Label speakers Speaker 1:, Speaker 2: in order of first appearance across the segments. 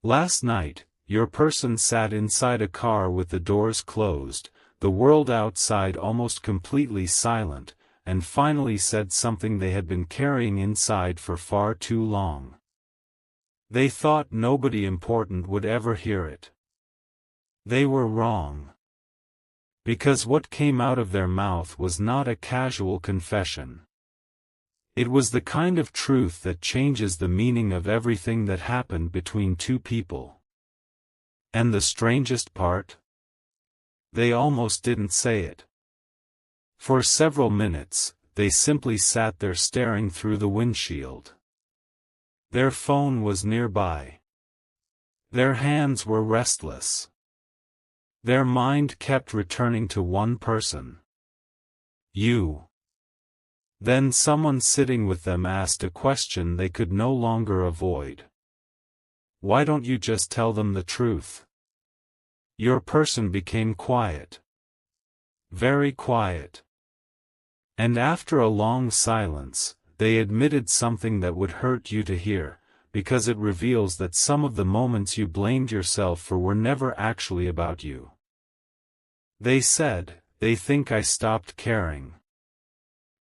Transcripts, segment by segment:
Speaker 1: Last night, your person sat inside a car with the doors closed, the world outside almost completely silent, and finally said something they had been carrying inside for far too long. They thought nobody important would ever hear it. They were wrong. Because what came out of their mouth was not a casual confession. It was the kind of truth that changes the meaning of everything that happened between two people. And the strangest part? They almost didn't say it. For several minutes, they simply sat there staring through the windshield. Their phone was nearby. Their hands were restless. Their mind kept returning to one person. You. Then someone sitting with them asked a question they could no longer avoid. Why don't you just tell them the truth? Your person became quiet. Very quiet. And after a long silence, they admitted something that would hurt you to hear, because it reveals that some of the moments you blamed yourself for were never actually about you. They said, they think I stopped caring.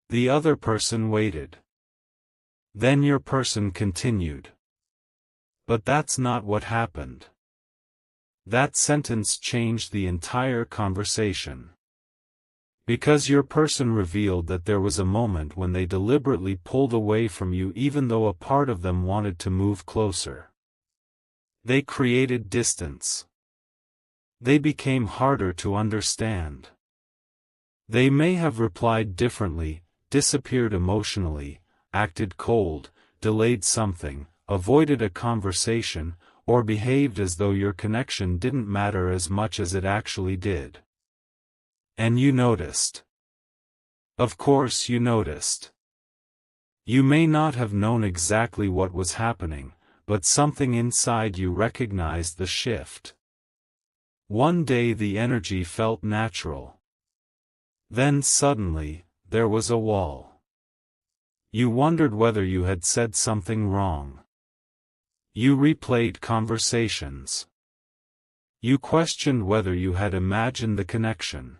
Speaker 1: The other person waited. Then your person continued. But that's not what happened. That sentence changed the entire conversation. Because your person revealed that there was a moment when they deliberately pulled away from you even though a part of them wanted to move closer. They created distance. They became harder to understand. They may have replied differently, disappeared emotionally, acted cold, delayed something, avoided a conversation, or behaved as though your connection didn't matter as much as it actually did. And you noticed. Of course you noticed. You may not have known exactly what was happening, but something inside you recognized the shift. One day the energy felt natural. Then suddenly, there was a wall. You wondered whether you had said something wrong. You replayed conversations. You questioned whether you had imagined the connection.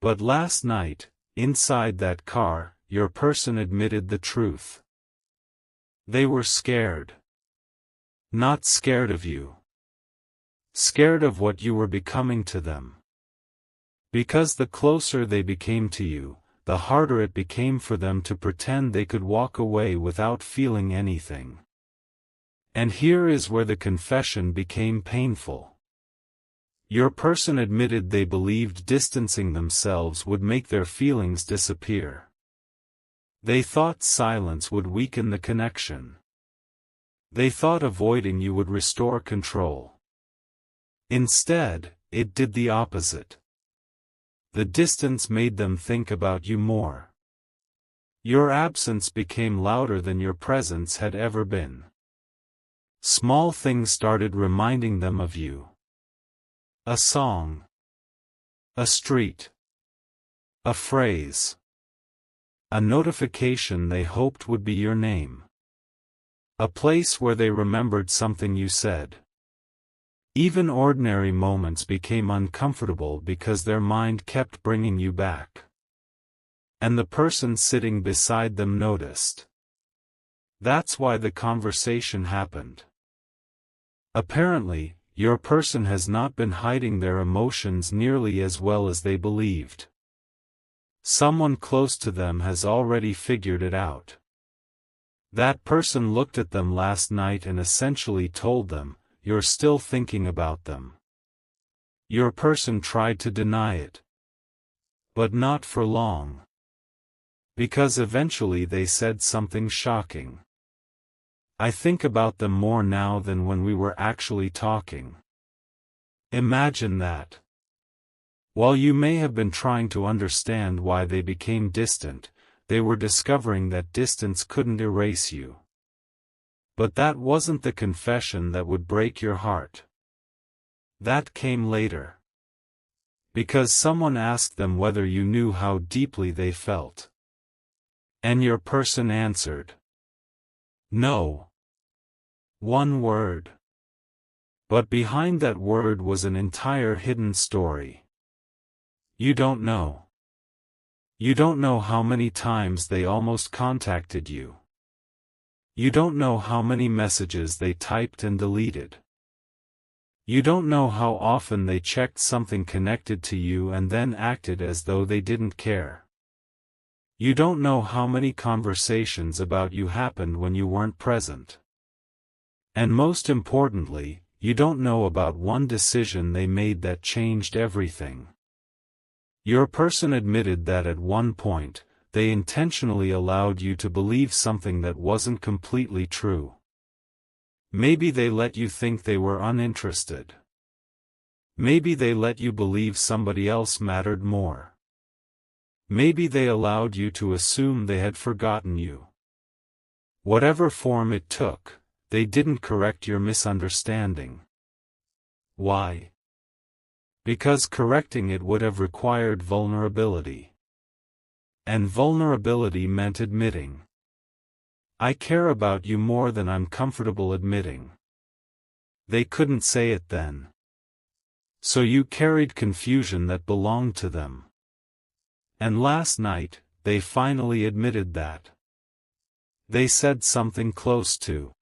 Speaker 1: But last night, inside that car, your person admitted the truth. They were scared. Not scared of you. Scared of what you were becoming to them. Because the closer they became to you, the harder it became for them to pretend they could walk away without feeling anything. And here is where the confession became painful. Your person admitted they believed distancing themselves would make their feelings disappear. They thought silence would weaken the connection. They thought avoiding you would restore control. Instead, it did the opposite. The distance made them think about you more. Your absence became louder than your presence had ever been. Small things started reminding them of you. A song. A street. A phrase. A notification they hoped would be your name. A place where they remembered something you said. Even ordinary moments became uncomfortable because their mind kept bringing you back. And the person sitting beside them noticed. That's why the conversation happened. Apparently, your person has not been hiding their emotions nearly as well as they believed. Someone close to them has already figured it out. That person looked at them last night and essentially told them, "You're still thinking about them." Your person tried to deny it. But not for long. Because eventually they said something shocking. "I think about them more now than when we were actually talking." Imagine that. While you may have been trying to understand why they became distant, they were discovering that distance couldn't erase you. But that wasn't the confession that would break your heart. That came later. Because someone asked them whether you knew how deeply they felt. And your person answered. No. One word. But behind that word was an entire hidden story. You don't know. You don't know how many times they almost contacted you. You don't know how many messages they typed and deleted. You don't know how often they checked something connected to you and then acted as though they didn't care. You don't know how many conversations about you happened when you weren't present. And most importantly, you don't know about one decision they made that changed everything. Your person admitted that at one point, they intentionally allowed you to believe something that wasn't completely true. Maybe they let you think they were uninterested. Maybe they let you believe somebody else mattered more. Maybe they allowed you to assume they had forgotten you. Whatever form it took, they didn't correct your misunderstanding. Why? Because correcting it would have required vulnerability. And vulnerability meant admitting, I care about you more than I'm comfortable admitting. They couldn't say it then. So you carried confusion that belonged to them. And last night, they finally admitted that. They said something close to,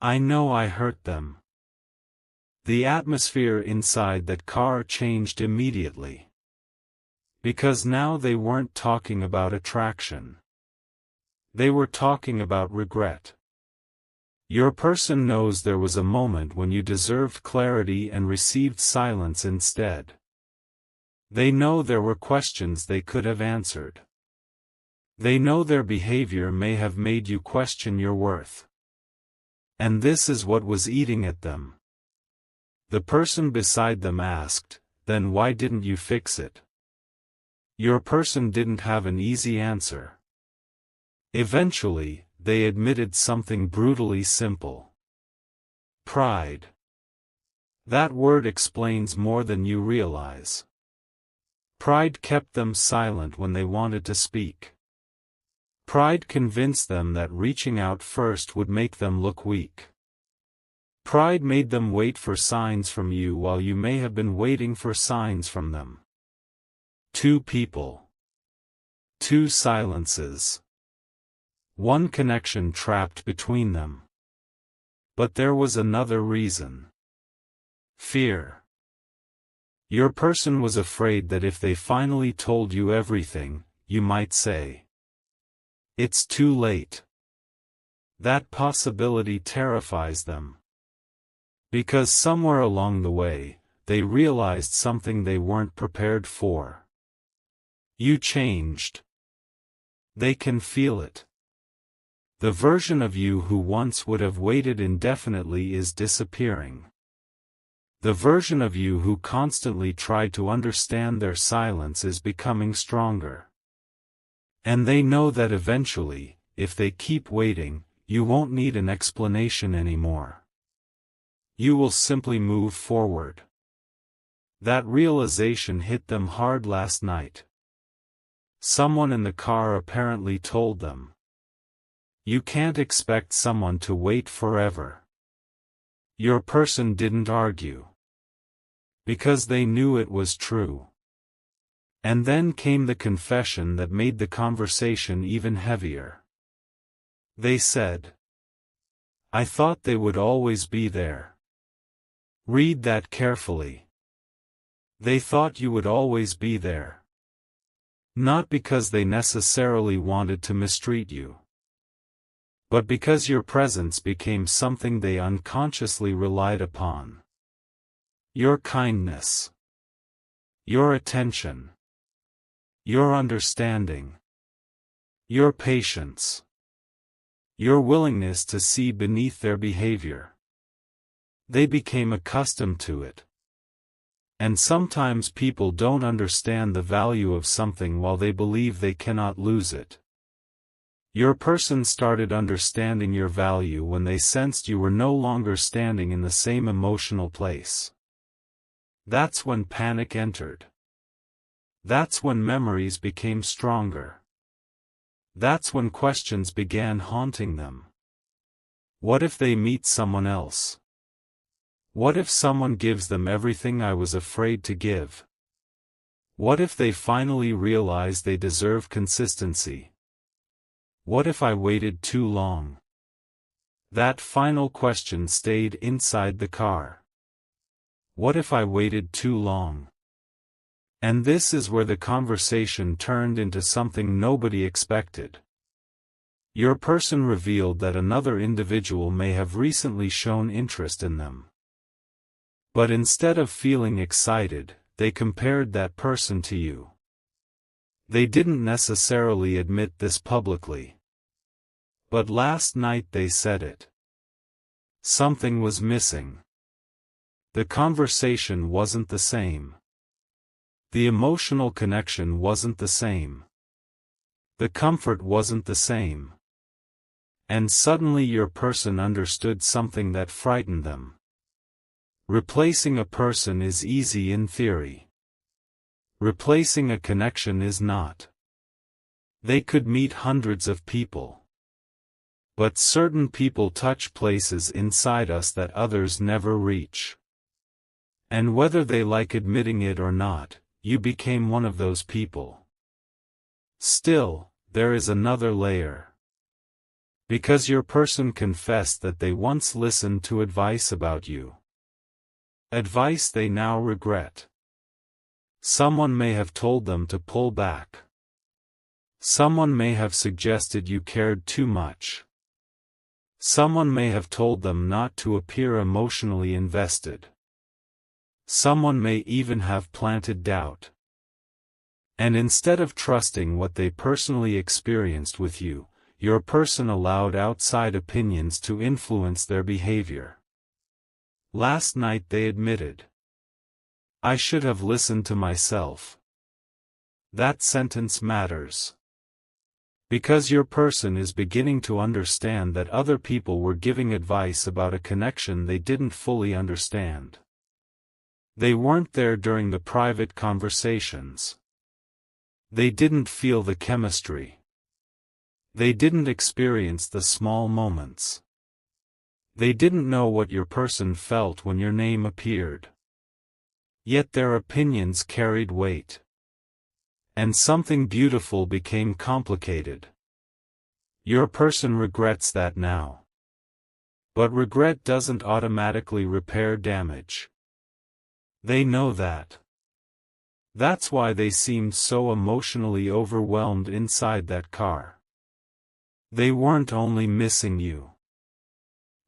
Speaker 1: I know I hurt them. The atmosphere inside that car changed immediately. Because now they weren't talking about attraction. They were talking about regret. Your person knows there was a moment when you deserved clarity and received silence instead. They know there were questions they could have answered. They know their behavior may have made you question your worth. And this is what was eating at them. The person beside them asked, then why didn't you fix it? Your person didn't have an easy answer. Eventually, they admitted something brutally simple. Pride. That word explains more than you realize. Pride kept them silent when they wanted to speak. Pride convinced them that reaching out first would make them look weak. Pride made them wait for signs from you while you may have been waiting for signs from them. Two people. Two silences. One connection trapped between them. But there was another reason. Fear. Your person was afraid that if they finally told you everything, you might say, it's too late. That possibility terrifies them. Because somewhere along the way, they realized something they weren't prepared for. You changed. They can feel it. The version of you who once would have waited indefinitely is disappearing. The version of you who constantly tried to understand their silence is becoming stronger. And they know that eventually, if they keep waiting, you won't need an explanation anymore. You will simply move forward. That realization hit them hard last night. Someone in the car apparently told them. You can't expect someone to wait forever. Your person didn't argue. Because they knew it was true. And then came the confession that made the conversation even heavier. They said, I thought they would always be there. Read that carefully. They thought you would always be there. Not because they necessarily wanted to mistreat you. But because your presence became something they unconsciously relied upon. Your kindness. Your attention. Your understanding. Your patience. Your willingness to see beneath their behavior. They became accustomed to it. And sometimes people don't understand the value of something while they believe they cannot lose it. Your person started understanding your value when they sensed you were no longer standing in the same emotional place. That's when panic entered. That's when memories became stronger. That's when questions began haunting them. What if they meet someone else? What if someone gives them everything I was afraid to give? What if they finally realize they deserve consistency? What if I waited too long? That final question stayed inside the car. What if I waited too long? And this is where the conversation turned into something nobody expected. Your person revealed that another individual may have recently shown interest in them. But instead of feeling excited, they compared that person to you. They didn't necessarily admit this publicly. But last night they said it. Something was missing. The conversation wasn't the same. The emotional connection wasn't the same. The comfort wasn't the same. And suddenly your person understood something that frightened them. Replacing a person is easy in theory. Replacing a connection is not. They could meet hundreds of people. But certain people touch places inside us that others never reach. And whether they like admitting it or not, you became one of those people. Still, there is another layer. Because your person confessed that they once listened to advice about you. Advice they now regret. Someone may have told them to pull back. Someone may have suggested you cared too much. Someone may have told them not to appear emotionally invested. Someone may even have planted doubt. And instead of trusting what they personally experienced with you, your person allowed outside opinions to influence their behavior. Last night they admitted. I should have listened to myself. That sentence matters. Because your person is beginning to understand that other people were giving advice about a connection they didn't fully understand. They weren't there during the private conversations. They didn't feel the chemistry. They didn't experience the small moments. They didn't know what your person felt when your name appeared. Yet their opinions carried weight. And something beautiful became complicated. Your person regrets that now. But regret doesn't automatically repair damage. They know that. That's why they seemed so emotionally overwhelmed inside that car. They weren't only missing you.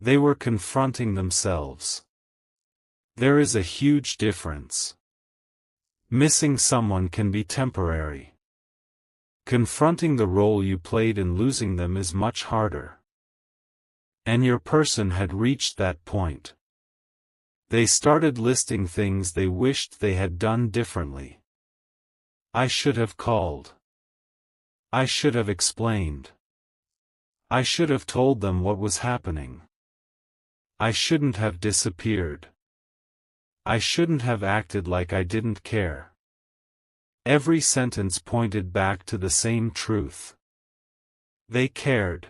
Speaker 1: They were confronting themselves. There is a huge difference. Missing someone can be temporary. Confronting the role you played in losing them is much harder. And your person had reached that point. They started listing things they wished they had done differently. I should have called. I should have explained. I should have told them what was happening. I shouldn't have disappeared. I shouldn't have acted like I didn't care. Every sentence pointed back to the same truth. They cared.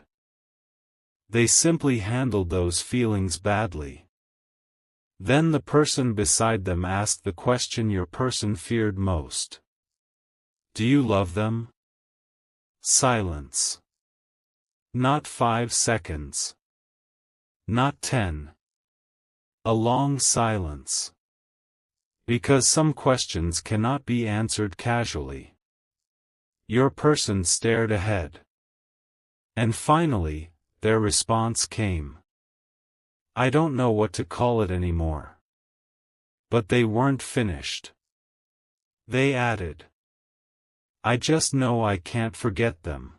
Speaker 1: They simply handled those feelings badly. Then the person beside them asked the question your person feared most. Do you love them? Silence. Not 5 seconds. Not 10. A long silence. Because some questions cannot be answered casually. Your person stared ahead. And finally, their response came. I don't know what to call it anymore. But they weren't finished. They added. I just know I can't forget them.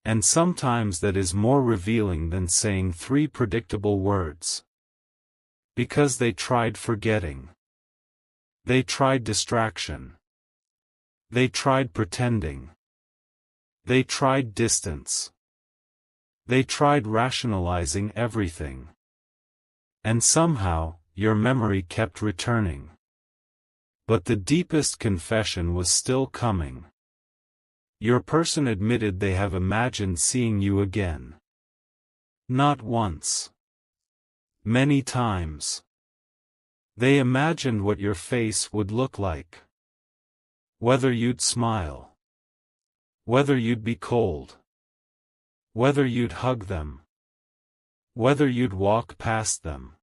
Speaker 1: And sometimes that is more revealing than saying 3 predictable words. Because they tried forgetting. They tried distraction. They tried pretending. They tried distance. They tried rationalizing everything. And somehow, your memory kept returning. But the deepest confession was still coming. Your person admitted they have imagined seeing you again. Not once. Many times. They imagined what your face would look like. Whether you'd smile. Whether you'd be cold. Whether you'd hug them. Whether you'd walk past them.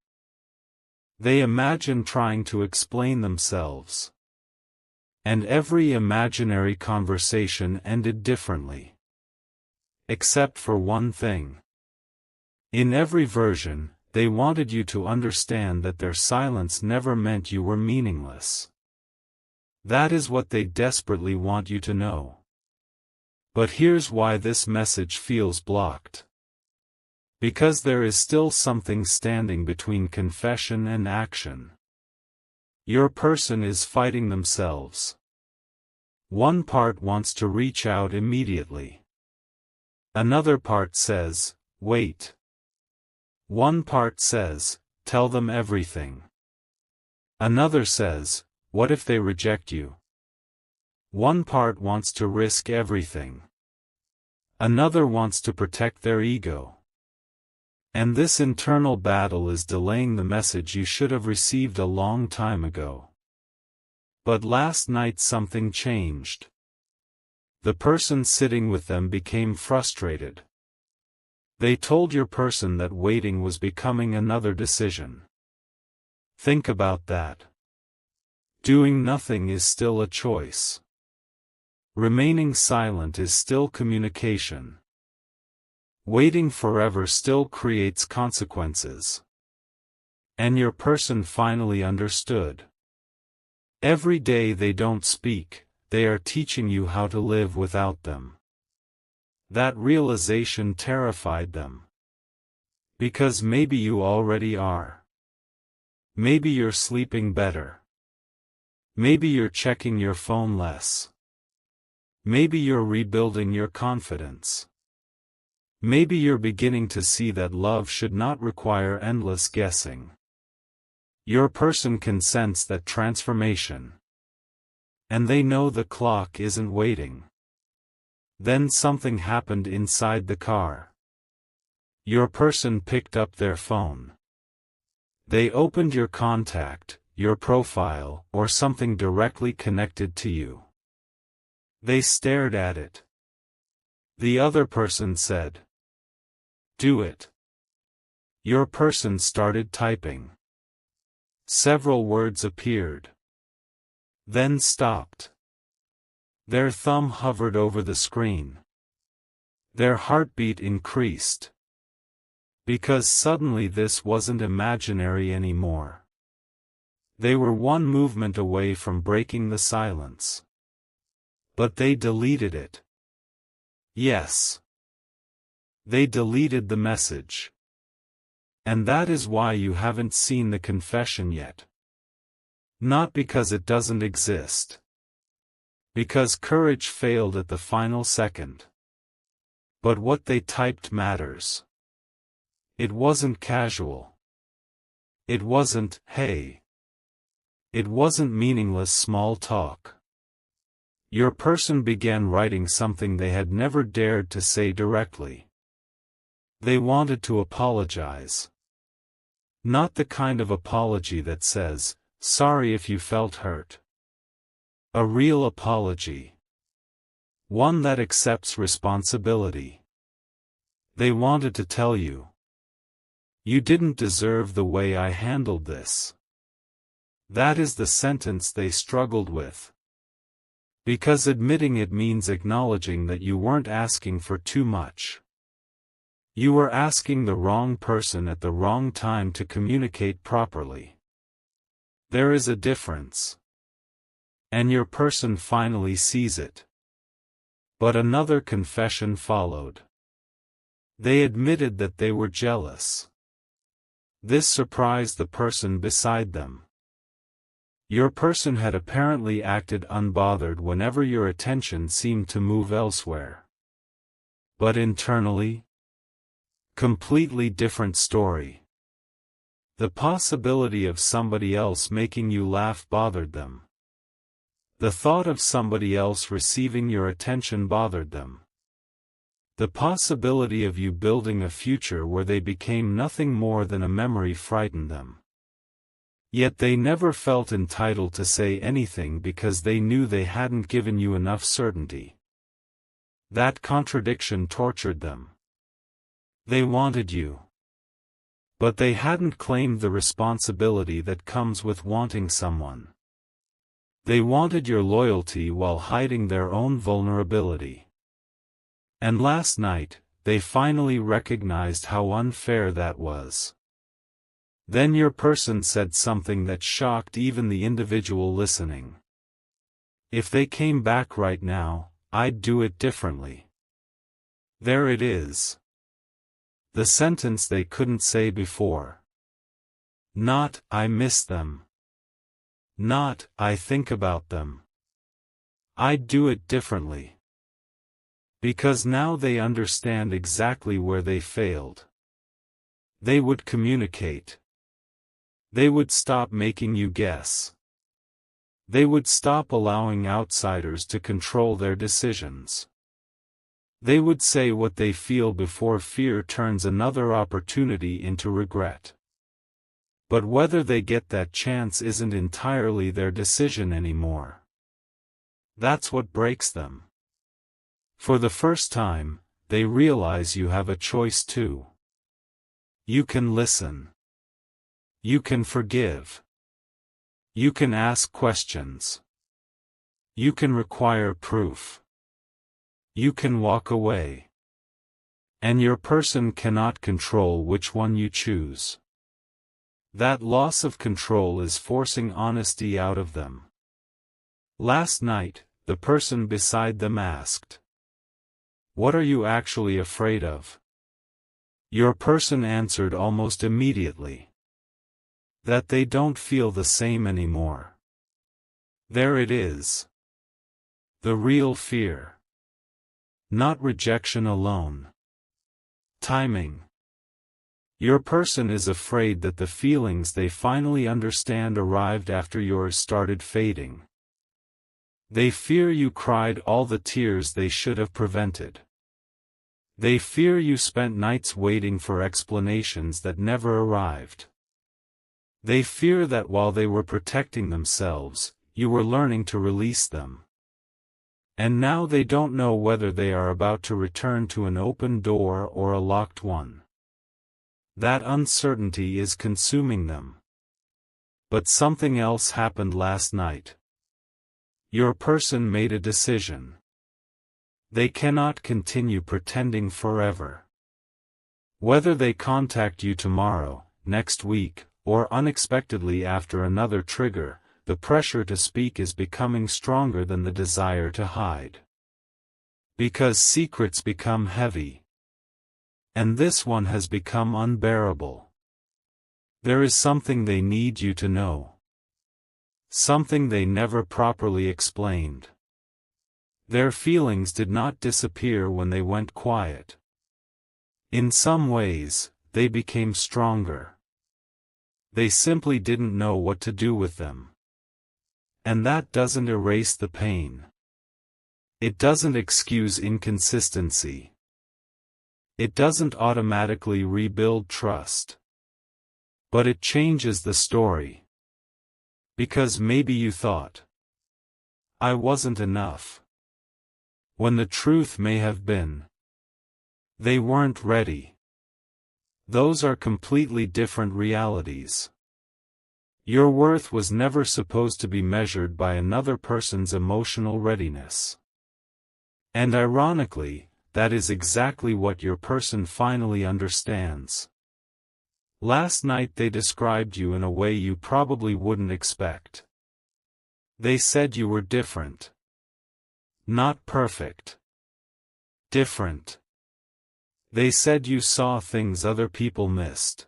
Speaker 1: They imagined trying to explain themselves. And every imaginary conversation ended differently. Except for one thing. In every version, they wanted you to understand that their silence never meant you were meaningless. That is what they desperately want you to know. But here's why this message feels blocked. Because there is still something standing between confession and action. Your person is fighting themselves. One part wants to reach out immediately. Another part says, wait. One part says, tell them everything. Another says, what if they reject you? One part wants to risk everything. Another wants to protect their ego. And this internal battle is delaying the message you should have received a long time ago. But last night something changed. The person sitting with them became frustrated. They told your person that waiting was becoming another decision. Think about that. Doing nothing is still a choice. Remaining silent is still communication. Waiting forever still creates consequences. And your person finally understood. Every day they don't speak, they are teaching you how to live without them. That realization terrified them. Because maybe you already are. Maybe you're sleeping better. Maybe you're checking your phone less. Maybe you're rebuilding your confidence. Maybe you're beginning to see that love should not require endless guessing. Your person can sense that transformation. And they know the clock isn't waiting. Then something happened inside the car. Your person picked up their phone. They opened your contact, your profile, or something directly connected to you. They stared at it. The other person said, "Do it." Your person started typing. Several words appeared. Then stopped. Their thumb hovered over the screen. Their heartbeat increased. Because suddenly this wasn't imaginary anymore. They were one movement away from breaking the silence. But they deleted it. Yes. They deleted the message. And that is why you haven't seen the confession yet. Not because it doesn't exist. Because courage failed at the final second. But what they typed matters. It wasn't casual. It wasn't, "Hey." It wasn't meaningless small talk. Your person began writing something they had never dared to say directly. They wanted to apologize. Not the kind of apology that says, "Sorry if you felt hurt." A real apology. One that accepts responsibility. They wanted to tell you, "You didn't deserve the way I handled this." That is the sentence they struggled with. Because admitting it means acknowledging that you weren't asking for too much. You were asking the wrong person at the wrong time to communicate properly. There is a difference. And your person finally sees it. But another confession followed. They admitted that they were jealous. This surprised the person beside them. Your person had apparently acted unbothered whenever your attention seemed to move elsewhere. But internally, completely different story. The possibility of somebody else making you laugh bothered them. The thought of somebody else receiving your attention bothered them. The possibility of you building a future where they became nothing more than a memory frightened them. Yet they never felt entitled to say anything because they knew they hadn't given you enough certainty. That contradiction tortured them. They wanted you. But they hadn't claimed the responsibility that comes with wanting someone. They wanted your loyalty while hiding their own vulnerability. And last night, they finally recognized how unfair that was. Then your person said something that shocked even the individual listening. If they came back right now, I'd do it differently. There it is. The sentence they couldn't say before. Not, I miss them. Not, I think about them. I'd do it differently. Because now they understand exactly where they failed. They would communicate. They would stop making you guess. They would stop allowing outsiders to control their decisions. They would say what they feel before fear turns another opportunity into regret. But whether they get that chance isn't entirely their decision anymore. That's what breaks them. For the first time, they realize you have a choice too. You can listen. You can forgive. You can ask questions. You can require proof. You can walk away. And your person cannot control which one you choose. That loss of control is forcing honesty out of them. Last night, the person beside them asked, "What are you actually afraid of?" Your person answered almost immediately, that they don't feel the same anymore. There it is. The real fear. Not rejection alone. Timing. Your person is afraid that the feelings they finally understand arrived after yours started fading. They fear you cried all the tears they should have prevented. They fear you spent nights waiting for explanations that never arrived. They fear that while they were protecting themselves, you were learning to release them. And now they don't know whether they are about to return to an open door or a locked one. That uncertainty is consuming them. But something else happened last night. Your person made a decision. They cannot continue pretending forever. Whether they contact you tomorrow, next week, or unexpectedly after another trigger, the pressure to speak is becoming stronger than the desire to hide. Because secrets become heavy. And this one has become unbearable. There is something they need you to know. Something they never properly explained. Their feelings did not disappear when they went quiet. In some ways, they became stronger. They simply didn't know what to do with them. And that doesn't erase the pain. It doesn't excuse inconsistency. It doesn't automatically rebuild trust. But it changes the story. Because maybe you thought, I wasn't enough. When the truth may have been, they weren't ready. Those are completely different realities. Your worth was never supposed to be measured by another person's emotional readiness. And ironically, that is exactly what your person finally understands. Last night they described you in a way you probably wouldn't expect. They said you were different. Not perfect. Different. They said you saw things other people missed.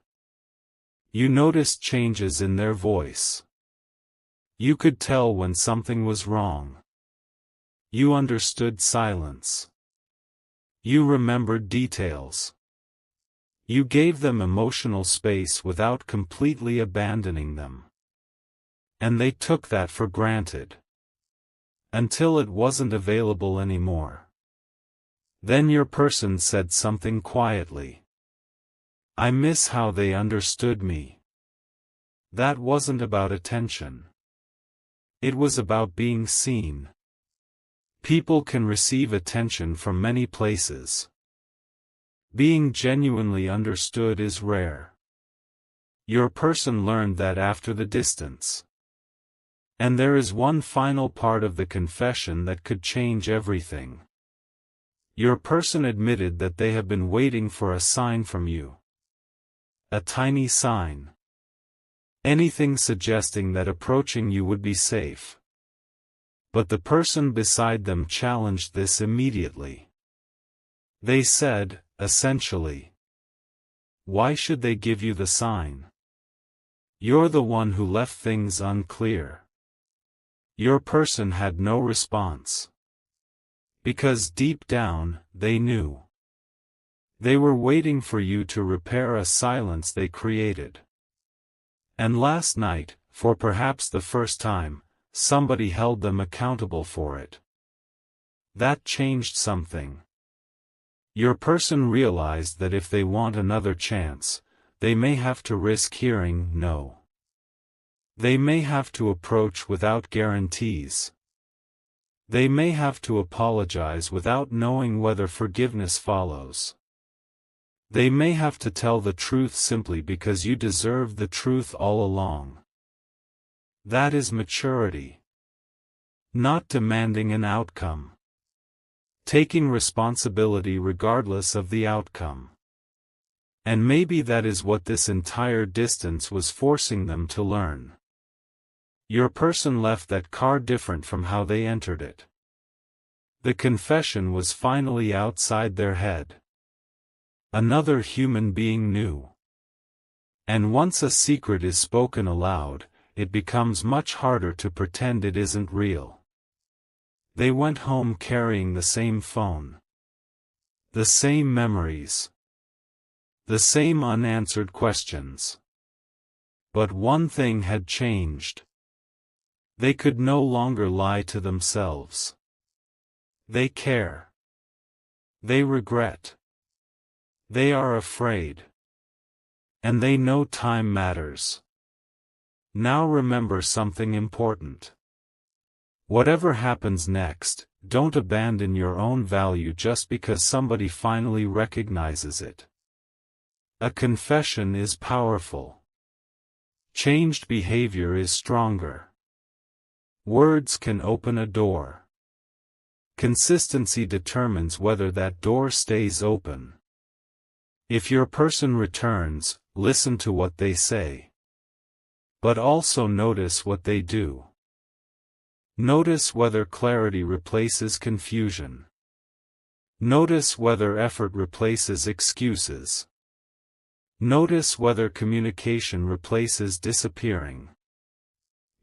Speaker 1: You noticed changes in their voice. You could tell when something was wrong. You understood silence. You remembered details. You gave them emotional space without completely abandoning them. And they took that for granted. Until it wasn't available anymore. Then your person said something quietly. I miss how they understood me. That wasn't about attention. It was about being seen. People can receive attention from many places. Being genuinely understood is rare. Your person learned that after the distance. And there is one final part of the confession that could change everything. Your person admitted that they have been waiting for a sign from you. A tiny sign. Anything suggesting that approaching you would be safe. But the person beside them challenged this immediately. They said, essentially, "Why should they give you the sign? You're the one who left things unclear." Your person had no response. Because deep down, they knew. They were waiting for you to repair a silence they created. And last night, for perhaps the first time, somebody held them accountable for it. That changed something. Your person realized that if they want another chance, they may have to risk hearing no. They may have to approach without guarantees. They may have to apologize without knowing whether forgiveness follows. They may have to tell the truth simply because you deserved the truth all along. That is maturity. Not demanding an outcome. Taking responsibility regardless of the outcome. And maybe that is what this entire distance was forcing them to learn. Your person left that car different from how they entered it. The confession was finally outside their head. Another human being knew. And once a secret is spoken aloud, it becomes much harder to pretend it isn't real. They went home carrying the same phone. The same memories. The same unanswered questions. But one thing had changed. They could no longer lie to themselves. They care. They regret. They are afraid. And they know time matters. Now remember something important. Whatever happens next, don't abandon your own value just because somebody finally recognizes it. A confession is powerful. Changed behavior is stronger. Words can open a door. Consistency determines whether that door stays open. If your person returns, listen to what they say. But also notice what they do. Notice whether clarity replaces confusion. Notice whether effort replaces excuses. Notice whether communication replaces disappearing.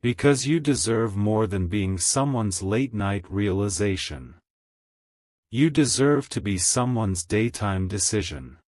Speaker 1: Because you deserve more than being someone's late-night realization. You deserve to be someone's daytime decision.